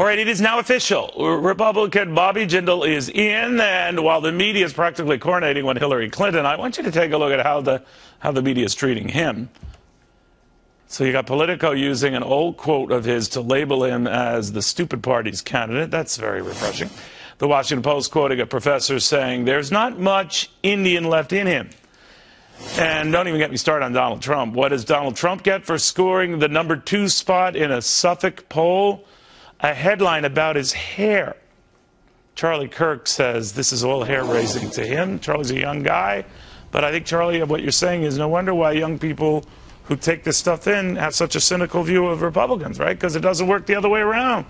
All right, it is now official. Republican Bobby Jindal is in, and while the media is practically coronating on Hillary Clinton, I want you to take a look at how the media is treating him. So you got Politico using an old quote of his to label him as the stupid party's candidate. That's very refreshing. The Washington Post quoting a professor saying there's not much Indian left in him. And don't even get me started on Donald Trump. What does Donald Trump get for scoring the #2 spot in a Suffolk poll? A headline about his hair. Charlie Kirk says this is all hair-raising to him. Charlie's a young guy. But I think, Charlie, what you're saying is no wonder why young people who take this stuff in have such a cynical view of Republicans, right? Because it doesn't work the other way around.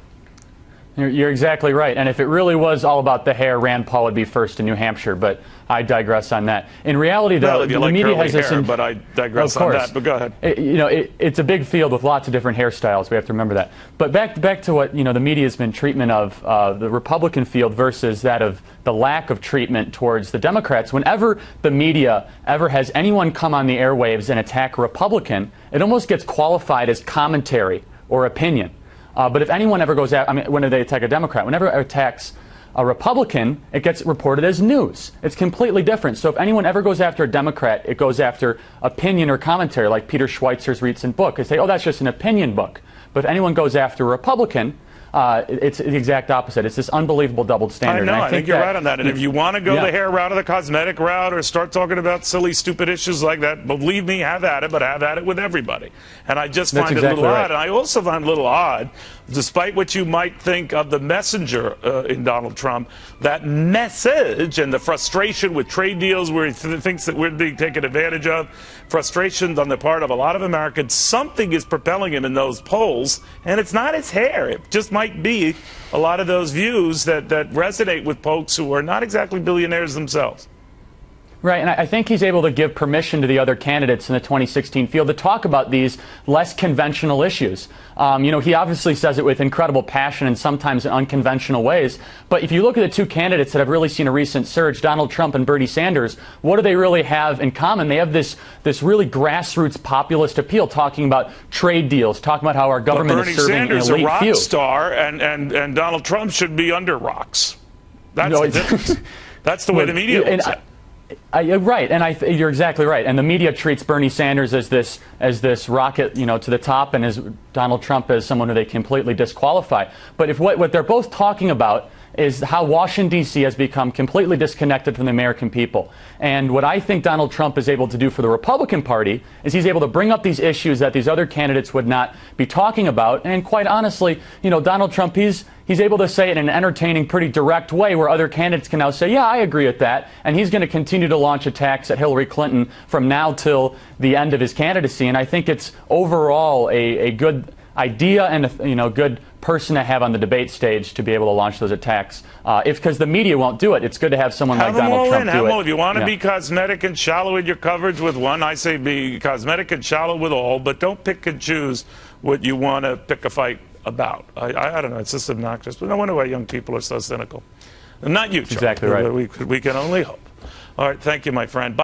You're exactly right. And if it really was all about the hair, Rand Paul would be first in New Hampshire. But I digress on that. In reality, though, the like media has this. Hair, but I digress on that. But go ahead. It's a big field with lots of different hairstyles. We have to remember that. But back to what the media's been treatment of the Republican field versus that of the lack of treatment towards the Democrats. Whenever the media ever has anyone come on the airwaves and attack a Republican, it almost gets qualified as commentary or opinion. But if anyone ever goes out, when they attack a Democrat, whenever it attacks a Republican, it gets reported as news. It's completely different. So if anyone ever goes after a Democrat, it goes after opinion or commentary, like Peter Schweitzer's recent book. They say, oh, that's just an opinion book. But if anyone goes after a Republican, it's the exact opposite. It's this unbelievable double standard. I think you're right on that. And if you want to go the hair route or the cosmetic route or start talking about silly, stupid issues like that, believe me, have at it, but have at it with everybody. And I just find it a little odd. And I also find it a little odd, despite what you might think of the messenger in Donald Trump, that message and the frustration with trade deals where he thinks that we're being taken advantage of, frustrations on the part of a lot of Americans, something is propelling him in those polls, and it's not his hair. It just might be a lot of those views that resonate with folks who are not exactly billionaires themselves. Right, and I think he's able to give permission to the other candidates in the 2016 field to talk about these less conventional issues. He obviously says it with incredible passion and sometimes in unconventional ways. But if you look at the two candidates that have really seen a recent surge, Donald Trump and Bernie Sanders, what do they really have in common? They have this really grassroots populist appeal, talking about trade deals, talking about how our government is serving an elite few. Bernie Sanders is a rock star, and Donald Trump should be under rocks. That's the difference. That's the way the media looks at it. Right, and you're exactly right. And the media treats Bernie Sanders as this rocket, to the top, and as Donald Trump as someone who they completely disqualify. But if what they're both talking about is how Washington, D.C. has become completely disconnected from the American people. And what I think Donald Trump is able to do for the Republican Party is he's able to bring up these issues that these other candidates would not be talking about. And quite honestly, Donald Trump, he's able to say it in an entertaining, pretty direct way where other candidates can now say, yeah, I agree with that. And he's going to continue to launch attacks at Hillary Clinton from now till the end of his candidacy. And I think it's overall a good idea and a good person to have on the debate stage to be able to launch those attacks. Because the media won't do it. It's good to have someone like Donald Trump do it. If you want to be cosmetic and shallow in your coverage with one, I say be cosmetic and shallow with all, but don't pick and choose what you want to pick a fight about. I don't know. It's just obnoxious. But no wonder why young people are so cynical. Not you, Charlie. Exactly right. We can only hope. All right. Thank you, my friend. Bye.